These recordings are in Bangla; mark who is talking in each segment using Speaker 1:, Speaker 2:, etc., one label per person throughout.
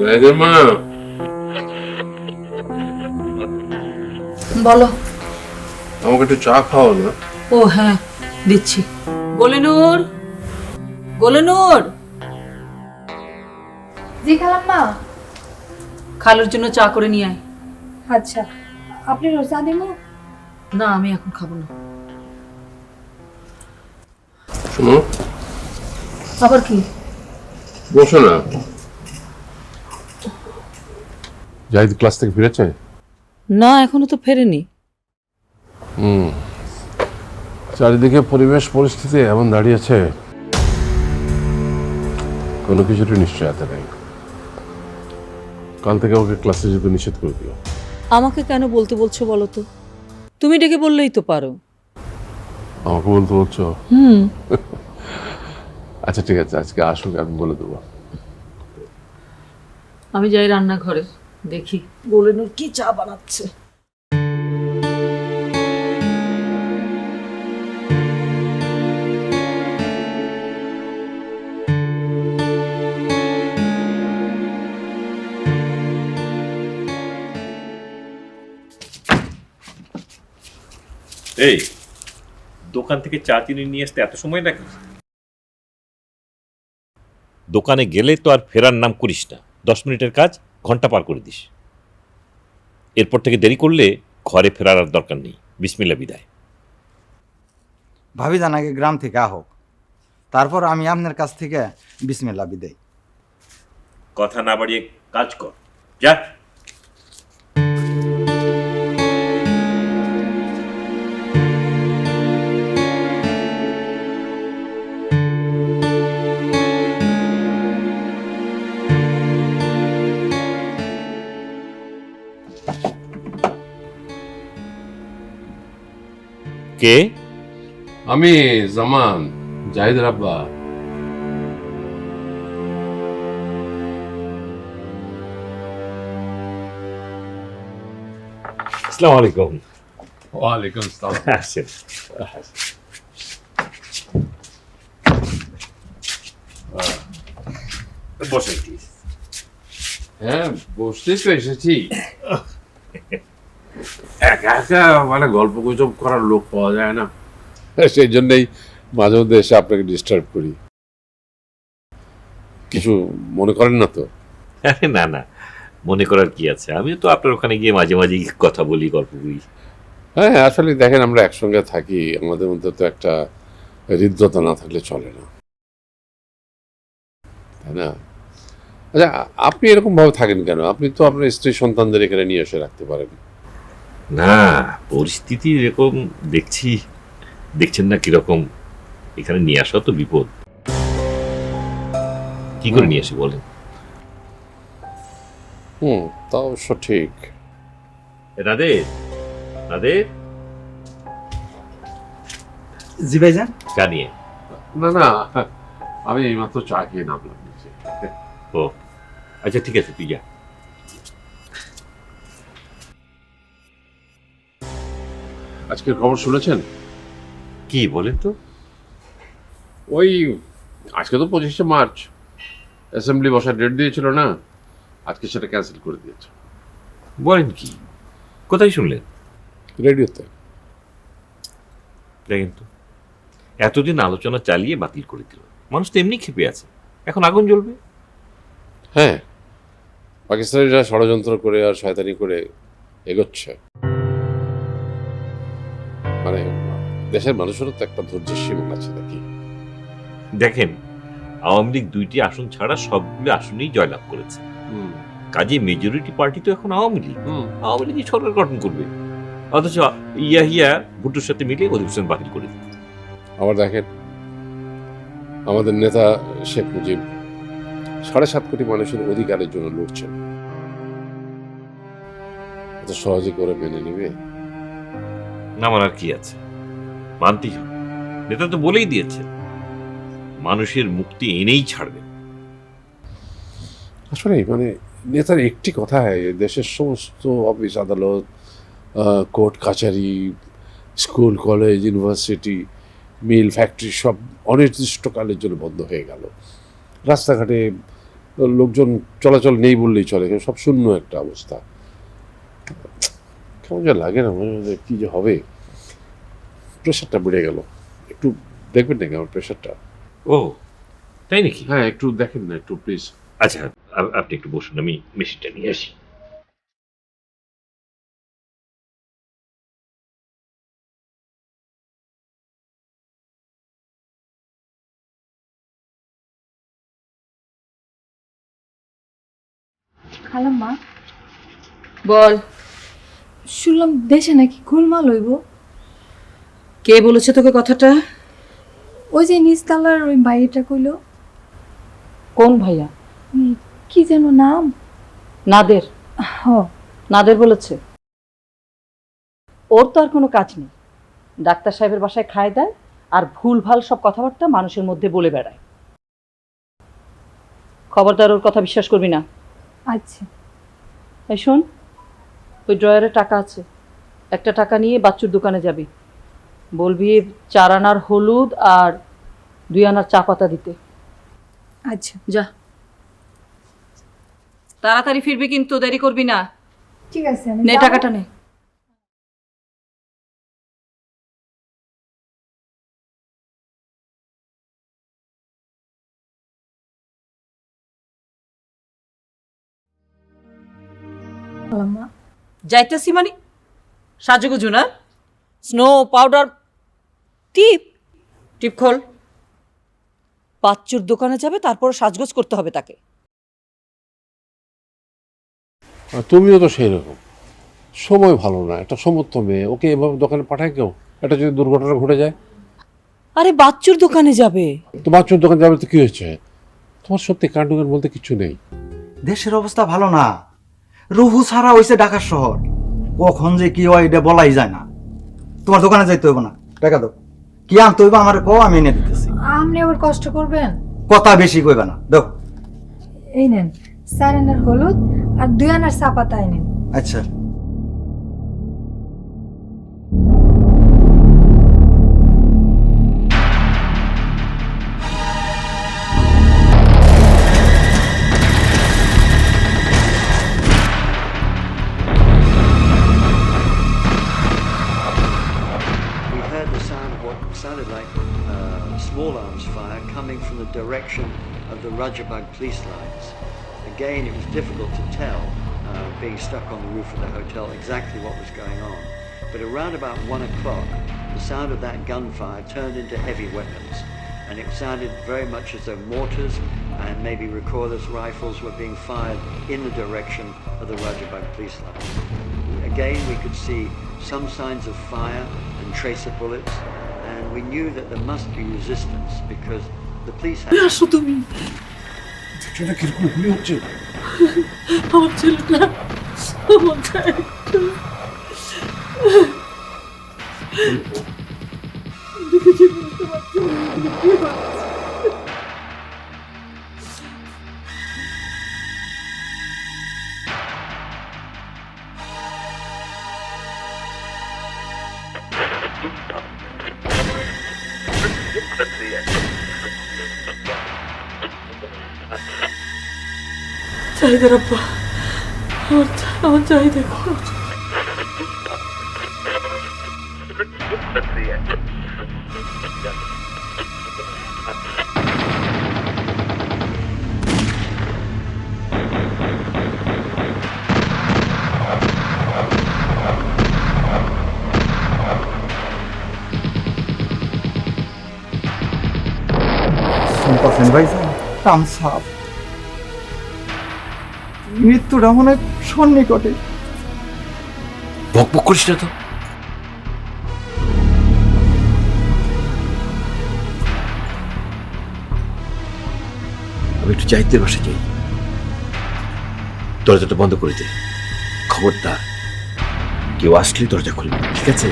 Speaker 1: রাইদের মা,
Speaker 2: বলো।
Speaker 1: আমাকে একটু চা খাও না?
Speaker 2: ও হ্যাঁ, দিচ্ছি। গোলেনুর, গোলেনুর,
Speaker 3: জি খালাম্মা।
Speaker 2: খালুর জন্য চা করে নিয়ে আয়।
Speaker 3: আচ্ছা, আপনি রোজা দিমু?
Speaker 2: না, আমি এখন খাবো না।
Speaker 1: শোনো,
Speaker 2: আবার কি?
Speaker 1: বসো না।
Speaker 4: জাহিদ ক্লাস থেকে ফিরেছে?
Speaker 2: না, এখনো তো ফেরেনি।
Speaker 4: চারিদিকে পরিবেশ পরিস্থিতি এমন দাঁড়িয়েছে, কোনো কিছুরই নিশ্চয়তা নেই। কাল থেকে ওকে ক্লাসে যেতে নিষেধ করে দিও।
Speaker 2: আমাকে কেন বলতে বলছো বলো তো? তুমি ডেকে বললেই তো পারো।
Speaker 4: আমাকে বলতে বলছো? আচ্ছা ঠিক আছে, আজকে আসুক, আমি বলে দেবো।
Speaker 2: আমি যাই রান্নাঘরে, দেখি গোলেনুর কি চা বানাচ্ছে।
Speaker 5: এই দোকান থেকে চা চিনি নিয়ে আসতে এত সময় নাকি? দোকানে গেলে তো আর ফেরার নাম করিস না। 10 মিনিটের কাজ ঘন্টা পার করে দিস। এরপর থেকে দেরি করলে ঘরে ফেরার আর দরকার নেই। বিসমিল্লাহ, বিদায়।
Speaker 6: ভাবি জান আগে গ্রাম থেকে আহক, তারপর আমি আপনার কাছ থেকে বিসমিল্লাহ বিদায়।
Speaker 5: কথা না বাড়িয়ে কাজ কর, যা। কে?
Speaker 4: আমি জামান, জাহিদের আব্বা।
Speaker 5: আসসালামু আলাইকুম।
Speaker 4: ওয়ালাইকুম আসসালাম।
Speaker 5: আসেন। বসেন প্লিজ।
Speaker 4: হ্যাঁ, বসতেই তো এসেছি। একা একা মানে গল্প গুজব করার লোক পাওয়া যায় না, সেই জন্যই মাঝে মধ্যে এসে আপনাকে ডিস্টার্ব করি। কিছু মনে করেন না তো?
Speaker 5: আরে না না, মনে করার কি আছে? আমিও তো আপনার ওখানে গিয়ে মাঝে মাঝে কথা বলি, গল্প করি।
Speaker 4: হ্যাঁ, আসলে দেখেন, আমরা একসঙ্গে থাকি, আমাদের মধ্যে তো একটা হৃদ্যতা না থাকলে চলে না, তাই না? আচ্ছা, আপনি এরকম ভাবে থাকেন কেন? আপনি তো আপনার স্ত্রী সন্তানদের এখানে নিয়ে এসে রাখতে পারেন।
Speaker 5: না, পরিস্থিতি এরকম দেখছি, দেখছেন না কিরকম। এখানে নিয়ে আসা তো বিপদ। কি করে নিয়ে আসি বলেন?
Speaker 4: তা অবশ্য ঠিক।
Speaker 5: রাধে, রাধে,
Speaker 6: জি ভাইজান।
Speaker 5: চা নিয়ে।
Speaker 4: না না, আমি এইমাত্র চা খেয়ে নামলাম নিচে।
Speaker 5: ও আচ্ছা, ঠিক আছে, তুই যা।
Speaker 4: আজকের খবর শুনেছেন?
Speaker 5: কি বলেন তো?
Speaker 4: ওই আজকে তো 25শে মার্চ, অ্যাসেম্বলি বসার ডেট দিয়েছিল না, আজকে সেটা ক্যান্সেল করে দিয়েছে।
Speaker 5: বলেন কি? কোথায় শুনলেন?
Speaker 4: রেডিওতে।
Speaker 5: দেখেন তো, এতদিন আলোচনা চালিয়ে বাতিল করে দিল। মানুষ তো এমনি ক্ষেপে আছে, এখন আগুন জ্বলবে।
Speaker 4: হ্যাঁ, পাকিস্তানিরা ষড়যন্ত্র করে আর শয়তানি করে এগোচ্ছে। মানে দেশের মানুষেরও তো একটা ধৈর্যের সীমা আছে নাকি?
Speaker 5: দেখেন, আওয়ামী লীগ 2টি আসন ছাড়া সবগুলো আসনেই জয়লাভ করেছে। কাজে মেজরিটি পার্টি তো এখন আওয়ামী লীগ। আওয়ামী লীগই সরকার গঠন করবে। অথচ ইয়াহিয়া ভুট্টোর সাথে মিলে অধিবেশন বাতিল করে দিল।
Speaker 4: আবার দেখেন, আমাদের নেতা শেখ মুজিব 7.5 কোটি মানুষের অধিকারের জন্য লড়ছেন। এত সহজে করে মেনে নিবে?
Speaker 5: না মানার কি আছে, মানতেই হবে। নেতা তো বলেই দিয়েছে, মানুষের মুক্তি এনেই ছাড়বে।
Speaker 4: আসলে মানে নেতার একটি কথায় দেশের সমস্ত অফিস আদালত, কোর্ট কাছারি, school college university mill factory সব অনির্দিষ্টকালের জন্য বন্ধ হয়ে গেল। রাস্তাঘাটে লোকজন চলাচল নেই বললেই চলে, সব শূন্য একটা অবস্থা। কেমন যা লাগে না, মনে হয় কী যে হবে। প্রেশারটা বেড়ে গেল, একটু দেখবেন নাকি আমার প্রেশারটা?
Speaker 5: ও তাই নাকি?
Speaker 4: হ্যাঁ একটু দেখেন না, একটু প্লিজ।
Speaker 5: আচ্ছা আপনি একটু বসুন, আমি মেশিনটা নিয়ে আসি।
Speaker 3: খালাম্মা,
Speaker 2: বল,
Speaker 3: শুনলাম দেশে নাকি গোলমাল হইব।
Speaker 2: কে বলেছে তোকে কথাটা?
Speaker 3: ওই যে নিচতলার ওই বাইরেটা কইলো।
Speaker 2: কোন ভাইয়া?
Speaker 3: কি যেন নাম?
Speaker 2: নাদের?
Speaker 3: হ।
Speaker 2: নাদের বলেছে? ওর তো আর কোনো কাজ নেই, ডাক্তার সাহেবের বাসায় খায় দেয় আর ভুলভাল সব কথাবার্তা মানুষের মধ্যে বলে বেড়ায়। খবরদার ওর কথা বিশ্বাস করবি না।
Speaker 3: আচ্ছা।
Speaker 2: এই শোন, ওই ড্রয়ারে টাকা আছে, একটা টাকা নিয়ে বাচ্চুর দোকানে যাবি, বলবি 4 আনার হলুদ আর 2 আনার চা পাতা দিতে।
Speaker 3: আচ্ছা
Speaker 2: যা, তাড়াতাড়ি ফিরবি কিন্তু, দেরি করবি না।
Speaker 3: ঠিক আছে, আমি
Speaker 2: নে
Speaker 3: যাবো।
Speaker 2: টাকাটা নে।
Speaker 3: খালাম্মা,
Speaker 2: যাইতেছি মানে সাজুগুজু না? স্নো পাউডার টিপ টিপ খোল। বাচ্চুর দোকানে যাবে, তারপর সাজগোজ করতে হবে তাকে।
Speaker 4: আর তুমিও তো সেই রকম, সময় ভালো না, একটা সমর্থ মেয়ে, ওকে এভাবে দোকানে পাঠায় কেউ? এটা যদি দুর্ঘটনা ঘটে যায়?
Speaker 2: আরে বাচ্চুর দোকানে যাবে।
Speaker 4: তো বাচ্চার দোকান যাবে তো কি হয়েছে? তোমার সত্যি কাণ্ডজ্ঞান বলতে কিছু নেই।
Speaker 6: দেশের অবস্থা ভালো না, রুহু ছাড়া হইছে ঢাকার শহর, কখন যে কি হয় এটা বলাই যায় না। তোমার দোকানে যাইতে হইব না, টাকা দাও। কি আনতে হইব আমার কও, আমি এনে দিতেছি।
Speaker 3: আপনি আবার কষ্ট করবেন?
Speaker 6: কথা বেশি কইবা না, দাও।
Speaker 3: এই নেন 4 আনার হলুদ আর 2 আনার চা পাতা এনেন।
Speaker 6: আচ্ছা।
Speaker 7: We heard the sound of what sounded like small arms fire coming from the direction of the Rajabag police lines. Again, it was difficult to tell, being stuck on the roof of the hotel, exactly what was going on. But around about 1 o'clock, the sound of that gunfire turned into heavy weapons, and it sounded very much as though mortars and maybe recorderless rifles were being fired in the direction of the Rajabag police lines. Again, we could see some signs of fire and tracer bullets, and we knew that there must be resistance because the police had...
Speaker 2: আসো তুমি,
Speaker 4: সেটা কিরকম গুলি হচ্ছে?
Speaker 2: আমার ছেলেটা আমাকে দেখেছি, বুঝতে পারছি না কি হচ্ছে। চাহিদা রাব্বা, আমার চাহিদা খরচ।
Speaker 6: শুনতেছেন ভাই, কাম সাফ, মৃত্যুটা মনে হয় সন্নিকটে।
Speaker 5: বকবক করিস না তো। আমি একটু চাইতে বসে যাই, দরজাটা বন্ধ করে দে। খবরদার কেউ আসলে দরজা খুলবে, ঠিক আছে?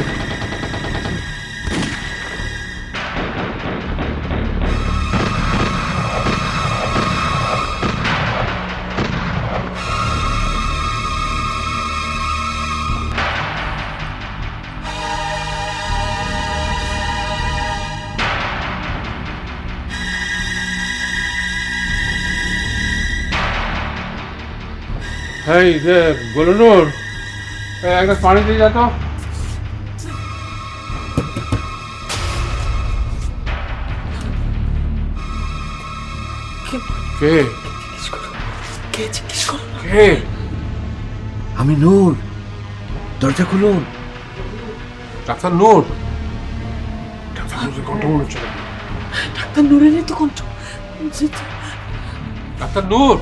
Speaker 4: এই যে গোলনুর, একটা পানি দিয়ে যা তো। কে
Speaker 2: কে জিজ্ঞেস করো?
Speaker 4: কে?
Speaker 6: আমি নূর, দরজা খুলুন।
Speaker 4: ডাক্তার নূর। ডাক্তার নূরের কণ্ঠ মনে হচ্ছে।
Speaker 2: ডাক্তার নুরেরই তো কণ্ঠ।
Speaker 4: ডাক্তার নূর।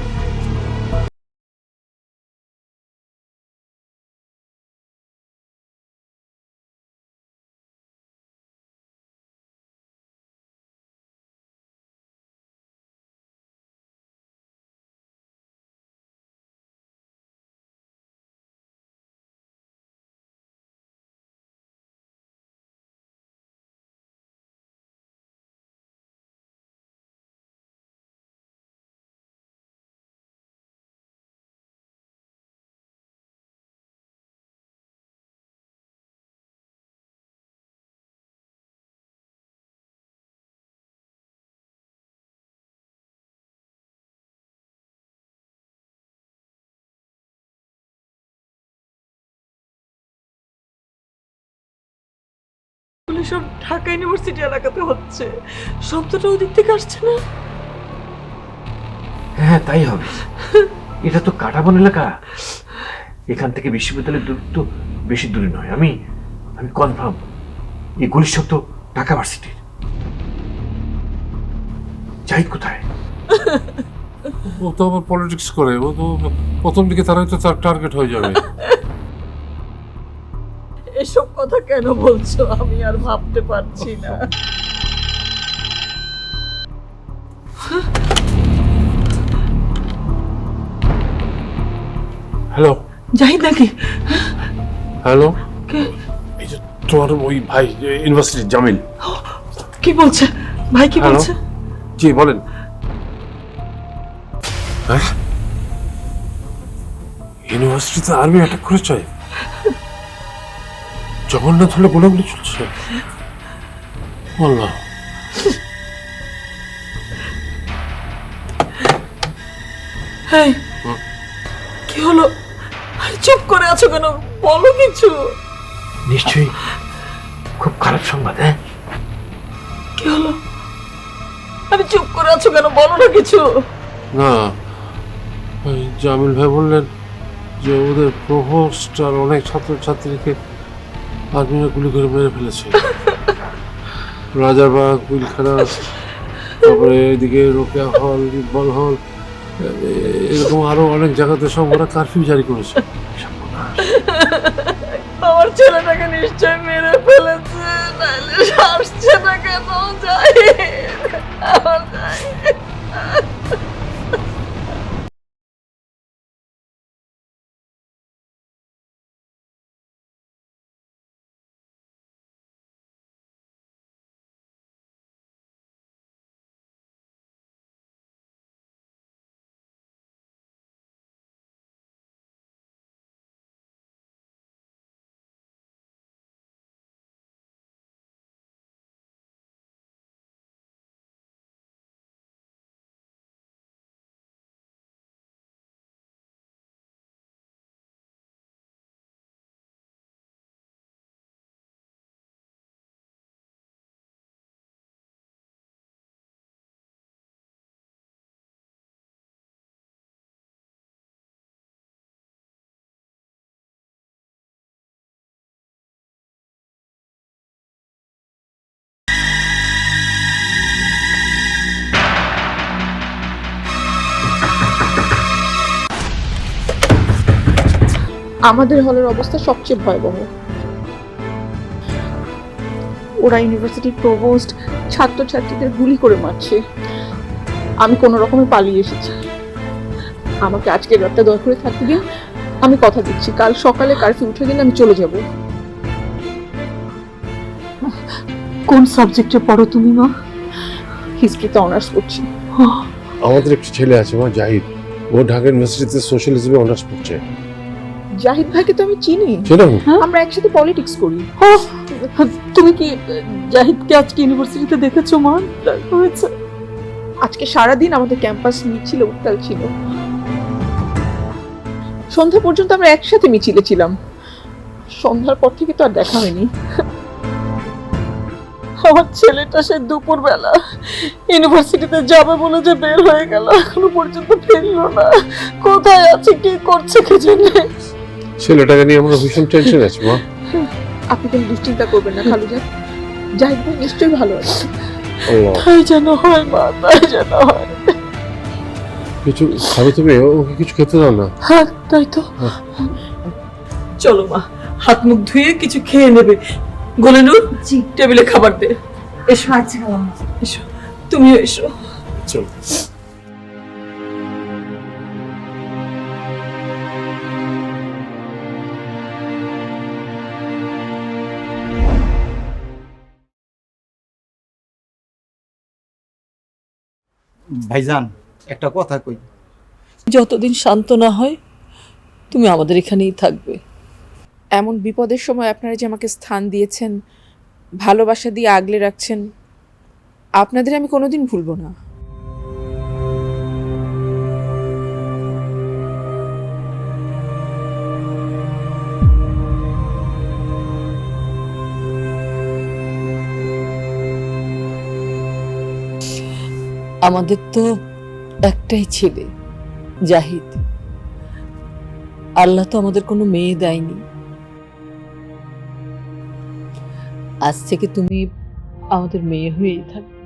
Speaker 2: সব ঢাকা ইউনিভার্সিটি এলাকাতে হচ্ছে, শব্দটা ওদিক থেকে আসছে না?
Speaker 5: হ্যাঁ তাই হবে, এটা তো কাটাবন এলাকা, এখান থেকে বিশ্ববিদ্যালয়ের দূরত্ব বেশি দূরে নয়। আমি আমি কনফার্ম এই গুলির শব্দ ঢাকা ভার্সিটির। জাহিদ কোথায়?
Speaker 4: ও তো আবার পলিটিক্স করে, ও তো প্রথম দিকে তারাই তো তার টার্গেট হয়ে যাবে।
Speaker 2: এসব কথা কেন বলছো? আমি আর ভাবতে পারছি না।
Speaker 4: হ্যালো
Speaker 2: জাহিদ নাকি?
Speaker 4: হ্যালো,
Speaker 2: কে?
Speaker 4: এই যে তোমার ওই ভাই ইউনিভার্সিটির জামিল।
Speaker 2: কি বলছে ভাই? কি
Speaker 4: হ্যালো?
Speaker 2: বলছে?
Speaker 4: জি বলেন। হ্যাঁ, ইউনিভার্সিটিতে আর্মি অ্যাটাক করেছে, জগন্নাথ হলে গোলাগুলি চলছে। আল্লাহ,
Speaker 2: এই, কি হলো? চুপ করে আছো কেন? বলো কিছু।
Speaker 5: নিশ্চয়ই খুব খারাপ সংবাদ। হ্যাঁ
Speaker 2: কি হলো? আমি চুপ করে আছো কেন? বলো না কিছু।
Speaker 4: না, ওই জামিল ভাই বললেন যে ওদের প্রভোস্ট আর অনেক ছাত্রছাত্রীকে আর্মিরা গুলি করে মেরে ফেলেছে। রাজারবাগ, পিলখানা, তারপরে এদিকে রোকেয়া হল, ইকবাল হল, এরকম আরো অনেক জায়গাতে সব ওরা কারফিউ জারি করেছে।
Speaker 2: আমার ছেলেটাকে নিশ্চয় মেরে ফেলেছে, নাইলে আসছে না কেন? জাহিদ, আমার জাহিদ।
Speaker 8: আমাদের হলের অবস্থা সবচেয়ে ভয়াবহ। ওরা ইউনিভার্সিটির প্রভোস্ট ছাত্রছাত্রীদের গুলি করে মারছে। আমি কোনো রকমে পালিয়ে এসেছি। আমাকে আজকের রাতটা দয়া করে থাকতে দিন। আমি কথা দিচ্ছি, কাল সকালে কারফিউ উঠে গেলে আমি চলে যাব। কোন সাবজেক্টে পড়ো তুমি মা? হিস্ট্রিতে অনার্স করছি।
Speaker 4: আমাদের একটি ছেলে আছে মা, জাহিদ, ও ঢাকা ইউনিভার্সিটিতে সোশ্যালিজমে অনার্স পড়ছে।
Speaker 8: জাহিদ ভাইকে তো আমি চিনি,
Speaker 4: চেনো?
Speaker 8: আমরা একসাথে পলিটিক্স করি।
Speaker 2: তুমি কি জাহিদকে আজকে ইউনিভার্সিটিতে দেখেছো মা? হয়েছে
Speaker 8: আজকে সারাদিন আমাদের ক্যাম্পাস মিছিল উত্তাল ছিল। সন্ধ্যা পর্যন্ত আমরা একসাথে মিছিলে ছিলাম, সন্ধ্যার পর থেকে তো আর দেখা হয়নি। আমার ছেলেটা সে দুপুরবেলা ইউনিভার্সিটিতে যাবে বলে যে বের হয়ে গেল, এখনো পর্যন্ত ফিরলো না। কোথায় আছে, কি করছে কে জানে।
Speaker 4: ছেলেটাকে নিয়ে আমরা ভীষণ টেনশন আছে মা।
Speaker 8: আপনি কোনো দুশ্চিন্তা করবেন না খালুজান, জাহিদ ভাই নিশ্চয়ই ভালো আছে।
Speaker 4: আল্লাহ,
Speaker 8: তাই যেন হয় মা, তাই যেন হয়।
Speaker 4: কিছু খাবে তুমি? ওকে কিছু খেতে দাও না।
Speaker 8: হ্যাঁ তাই তো।
Speaker 2: চলো মা, হাত মুখ ধুয়ে কিছু খেয়ে নেবে। গোলেনুর,
Speaker 3: জি।
Speaker 2: টেবিলে খাবার দে। এসো
Speaker 3: আচ্ছা আম্মা।
Speaker 2: এসো, তুমিও এসো।
Speaker 4: চলো।
Speaker 6: ভাইজান একটা কথা কই।
Speaker 2: যতদিন শান্ত না হয় তুমি আমাদের এখানেই থাকবে।
Speaker 8: এমন বিপদের সময় আপনারা যে আমাকে স্থান দিয়েছেন, ভালোবাসা দিয়ে আগলে রাখছেন, আপনাদের আমি কোনোদিন ভুলবো না।
Speaker 2: আমাদের তো একটাই ছেলে, জাহিদ। আল্লাহ তো আমাদের কোনো মেয়ে দেয়নি। আজ থেকে তুমি আমাদের মেয়ে হয়েই থাকবে।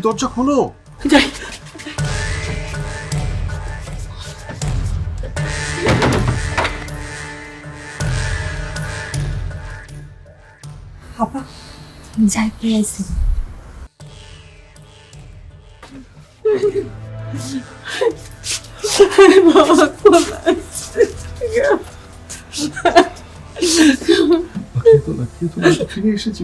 Speaker 9: দরজা খোলো।
Speaker 2: যাই।
Speaker 3: আপা যাই পেয়েছি।
Speaker 9: ফিরে এসেছি।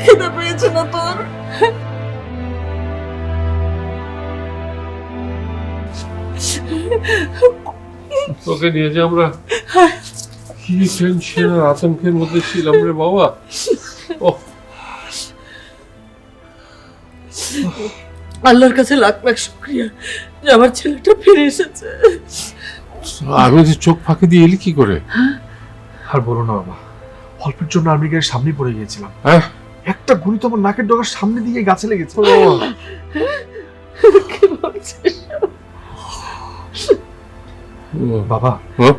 Speaker 2: খিদে পেয়েছে না তোর?
Speaker 4: তোকে নিয়ে যে আমরা কি টেনশন আর আতঙ্কের মধ্যে ছিলাম রে বাবা।
Speaker 2: আল্লাহর কাছে লাখ লাখ শুকরিয়া যে আমার ছেলেটা ফিরে এসেছে।
Speaker 4: আমি যে চোখ ফাঁকি দিয়ে এলি কি করে?
Speaker 9: আর বলো না বাবা, অল্পের জন্য আর্মি গাড়ির সামনে পড়ে গিয়েছিলাম।
Speaker 4: হ্যাঁ,
Speaker 9: একটা গুলি তো আমার নাকের ডগার সামনে দিয়ে গাছে লেগেছে।
Speaker 2: কি বলছিস?
Speaker 9: বাবা,
Speaker 4: হ্যাঁ?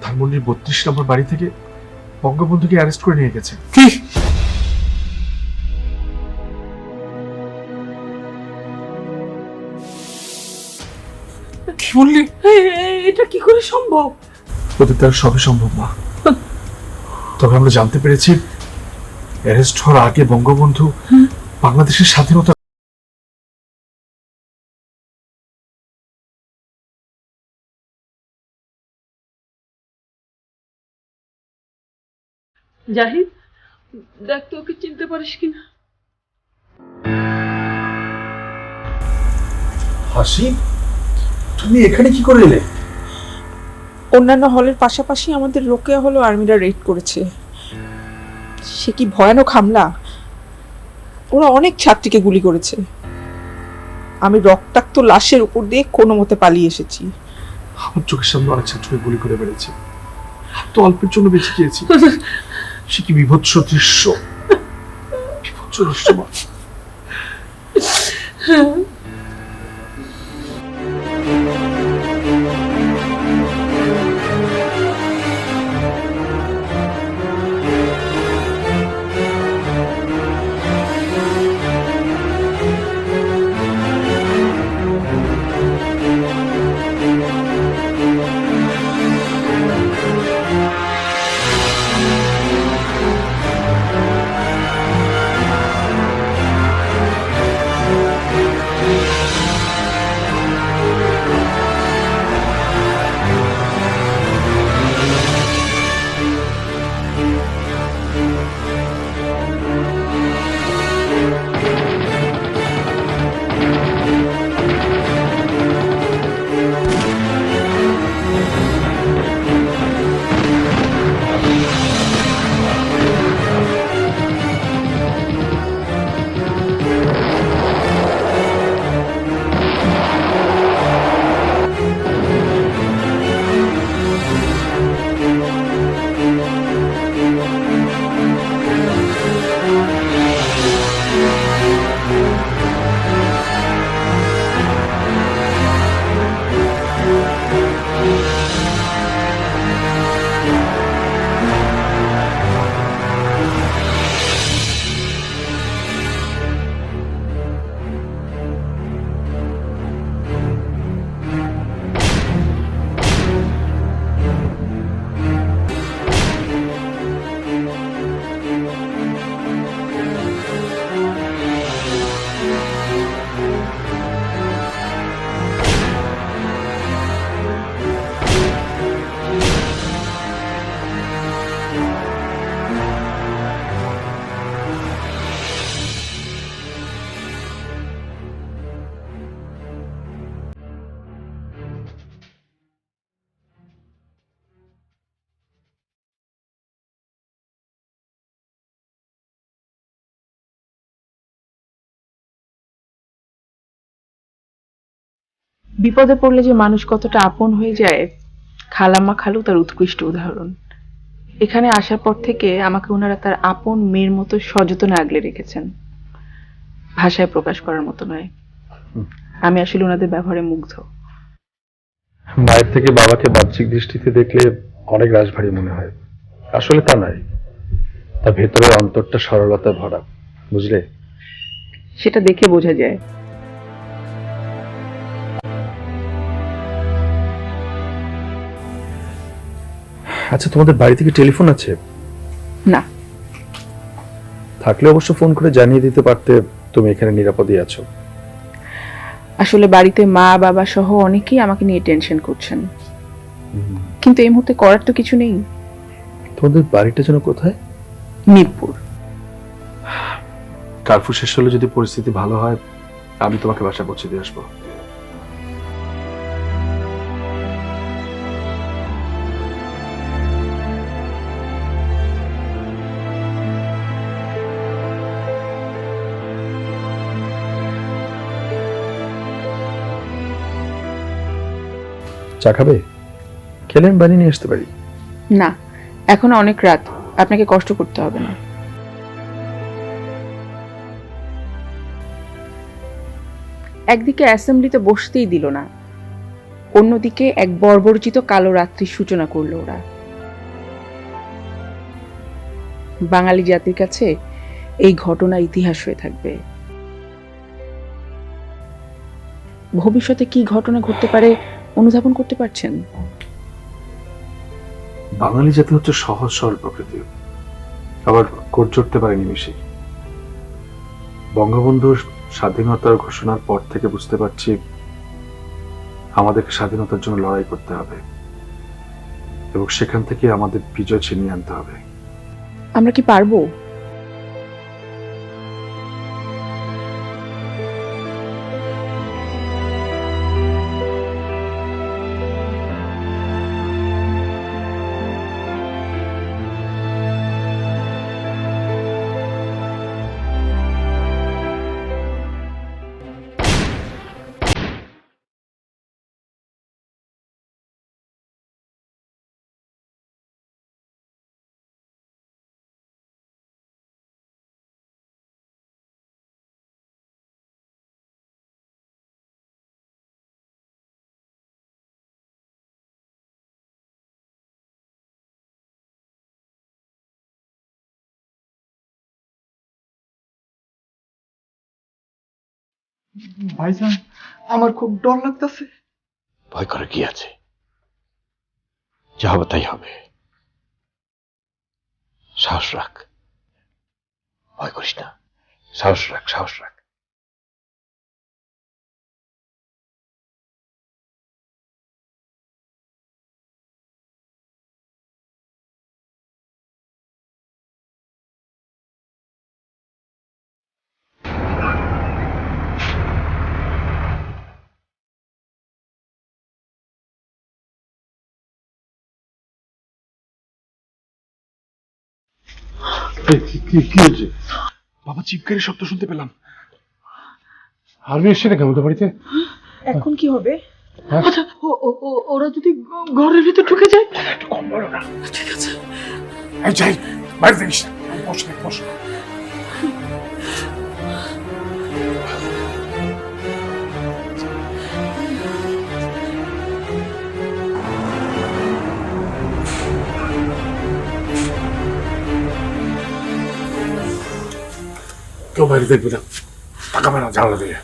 Speaker 9: ধানমন্ডির 32 নম্বর বাড়ি থেকে বঙ্গবন্ধুকে অ্যারেস্ট করে নিয়ে গেছে।
Speaker 4: কি? কি বললি?
Speaker 2: এটা কি করে সম্ভব?
Speaker 9: ওদের দ্বারা সবই সম্ভব না। তবে আমরা জানতে পেরেছি অ্যারেস্ট হওয়ার আগে বঙ্গবন্ধু বাংলাদেশের স্বাধীনতা
Speaker 2: জাহিদ, দেখ তো ওকে চিনতে পারিস কিনা।
Speaker 9: হাসি, তুমি এখানে কি করে এলে?
Speaker 8: অন্যান্য হলের পাশাপাশি আমাদের রোকেয়া হলো আর্মিরা রেড করেছে। সে কি ভয়ানক হামলা! ওরা অনেক ছাত্রীকে গুলি করেছে। আমি রক্তাক্ত লাশের উপর দিয়ে কোনো মতে পালিয়ে এসেছি।
Speaker 9: আমার চোখের সামনে অনেক ছাত্রকে গুলি করে বেড়েছে, তো অল্পের জন্য বেঁচে গিয়েছি। সে কি বিভৎস দৃশ্য, বিভৎস দৃশ্য মা।
Speaker 8: বিপদে পড়লে যে মানুষ কতটা আপন হয়ে যায়, খালাম্মা খালু তার উৎকৃষ্ট উদাহরণ। এখানে আসার পর থেকে আমাকে ওনারা তার আপন মেয়ের মতো সযত্নে আগলে রেখেছেন, ভাষায় প্রকাশ করার মতো নয়। আমি আসলে ওনাদের ব্যবহারে মুগ্ধ।
Speaker 9: মায়ের থেকে বাবাকে বাহ্যিক দৃষ্টিতে দেখলে অনেক রাশভারী মনে হয়, আসলে তা নয়। তার ভেতরের অন্তরটা সরলতায় ভরা, বুঝলে?
Speaker 8: সেটা দেখে বোঝা যায়।
Speaker 9: আচ্ছা, তোমাদের বাড়ি থেকে টেলিফোন আছে?
Speaker 8: না।
Speaker 9: থাকলে অবশ্য ফোন করে জানিয়ে দিতে পারতে তুমি এখানে নিরাপদে আছো।
Speaker 8: আসলে বাড়িতে মা বাবা সহ অনেকেই আমাকে নিয়ে টেনশন করছেন, কিন্তু এই মুহূর্তে করার তো কিছু নেই।
Speaker 9: তোমাদের বাড়িটা যেন কোথায়?
Speaker 8: মিরপুর।
Speaker 9: কার্ফু শেষ হলে যদি পরিস্থিতি ভালো হয়, আমি তোমাকে বাসা পৌঁছে দিয়ে আসবো। চা খাবে? খেলে আমি বানিয়ে নিয়ে আসতে পারি।
Speaker 8: না, এখন অনেক রাত, আপনাকে কষ্ট করতে হবে না। একদিকে অ্যাসেম্বলিতে বসতেই দিল না, অন্যদিকে এক বর্বরচিত কালো রাত্রির সূচনা করলো ওরা। বাঙালি জাতির কাছে এই ঘটনা ইতিহাস হয়ে থাকবে। ভবিষ্যতে কি ঘটনা ঘটতে পারে অনুধাবন করতে পারছেন?
Speaker 9: বাঙালি জাতি হচ্ছে সহজ সরল প্রকৃতি, আবার কোট চড়তে পারে নিমিষে। বঙ্গবন্ধুর স্বাধীনতার ঘোষণার পর থেকে বুঝতে পারছি আমাদেরকে স্বাধীনতার জন্য লড়াই করতে হবে এবং সেখান থেকে আমাদের বিজয় ছিনিয়ে আনতে হবে।
Speaker 8: আমরা কি পারবো?
Speaker 6: ভাইজান আমার খুব ডর লাগতেছে।
Speaker 5: ভয় করে কি আছে, যা হবে তাই হবে। সাহস রাখ, ভয় করিস না, সাহস রাখ, সাহস রাখ।
Speaker 4: কি হয়েছে?
Speaker 10: বাবা চিৎকারের শব্দ শুনতে পেলাম।
Speaker 4: আর্মি এসছে নাকি আমাদের বাড়িতে?
Speaker 8: এখন কি হবে?
Speaker 4: হ্যাঁ?
Speaker 8: আচ্ছা ওরা যদি ঘরের ভিতর ঢুকে যায়?
Speaker 10: একটু কম বলো না।
Speaker 8: ঠিক আছে।
Speaker 10: এই যাই, বাইরে দেখিস না। বস না, বস।
Speaker 4: কেউ বাইরে দেখবে না,
Speaker 10: তাকাবে না জানলা দিয়ে।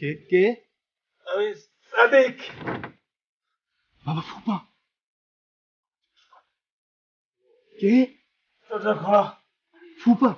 Speaker 6: কে কে?
Speaker 10: আমি সাদিক। বাবা ফুপা।
Speaker 6: কে?
Speaker 10: দরজা খোলা।
Speaker 6: ফুপা?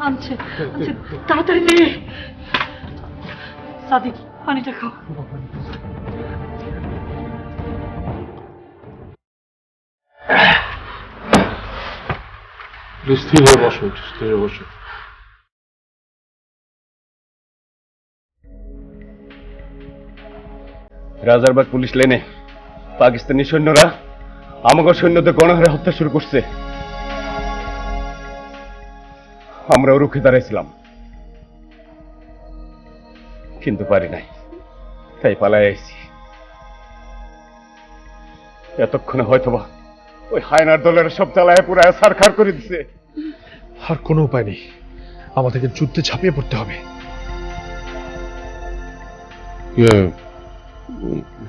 Speaker 8: আনছে তাড়াতাড়ি নে। সাদিক পানিটা খাও।
Speaker 4: স্থির হয়ে বসো, স্থির হয়ে বসো।
Speaker 11: রাজারবাগ পুলিশ লাইনে পাকিস্তানি সৈন্যরা আমাদের সৈন্যদের গণহারে হত্যা শুরু করছে। আমরা রুখে দাঁড়াইছিলাম, কিন্তু পারি নাই, তাই পালাই আইছি। এতক্ষণে হয়তোবা ওই হায়নার দলের সব জ্বালায় পুরায় সারখার করে দিছে।
Speaker 10: আর কোনো উপায় নেই, আমাদেরকে যুদ্ধে ঝাঁপিয়ে পড়তে হবে।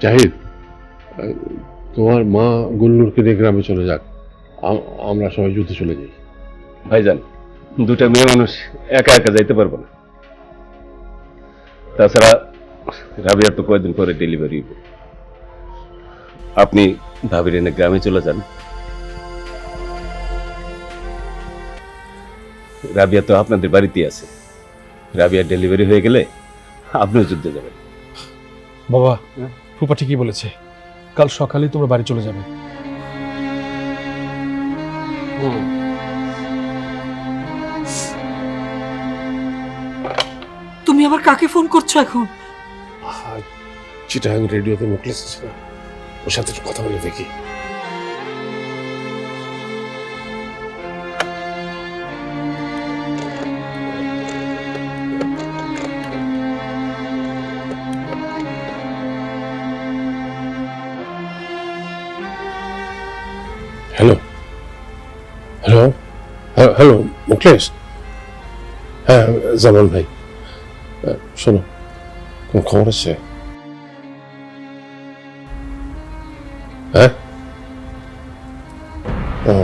Speaker 4: জাহিদ, তোমার মা গুল্লুরকে নিয়ে গ্রামে চলে যাক, আমরা সবাই যুদ্ধে চলে যাই।
Speaker 11: ভাইজান, দুটা মেয়ে মানুষ একা একা যাইতে পারবো না। তাছাড়া রাবিয়া তো কয়েকদিন পরে ডেলিভারি। আপনি ভাবির এনে গ্রামে চলে যান। রাবিয়া তো আপনাদের বাড়িতেই আছে। রাবিয়ার ডেলিভারি হয়ে গেলে আপনিও যুদ্ধে যাবেন।
Speaker 10: বাবা ফুপা ঠিকই বলেছে, কাল সকালে তোমরা বাড়ি চলে যাবে।
Speaker 2: তুমি আবার কাকে ফোন করছো এখন?
Speaker 4: চিটাগাং রেডিওতে মুখলেস আছে না, ওর সাথে একটু কথা বলে দেখি। Hello hello hello Mukhlesh. হ্যাঁ জামান ভাই, শোনো, কোন খবর আছে? হ্যাঁ ও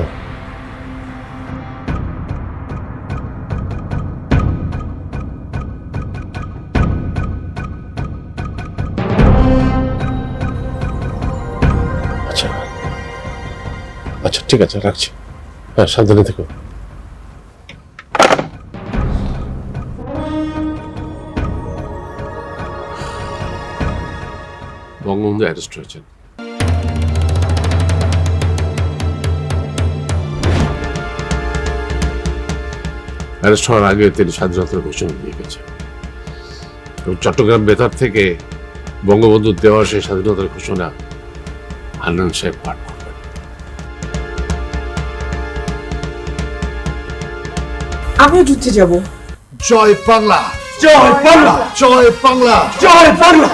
Speaker 4: আচ্ছা আচ্ছা ঠিক আছে রাখছি হ্যাঁ সাবধানে থেকো বঙ্গবন্ধু অ্যারেস্ট হয়েছেন অ্যারেস্ট হওয়ার আগে তিনি স্বাধীনতার ঘোষণা দিয়ে গেছেন এবং চট্টগ্রাম বেতার থেকে বঙ্গবন্ধুর দেওয়া সেই স্বাধীনতার ঘোষণা হান্নান সাহেব পাঠ করবেন।
Speaker 2: আমিও যুদ্ধে যাব।
Speaker 1: জয় বাংলা,
Speaker 6: জয় বাংলা,
Speaker 1: জয় বাংলা,
Speaker 6: জয় বাংলা।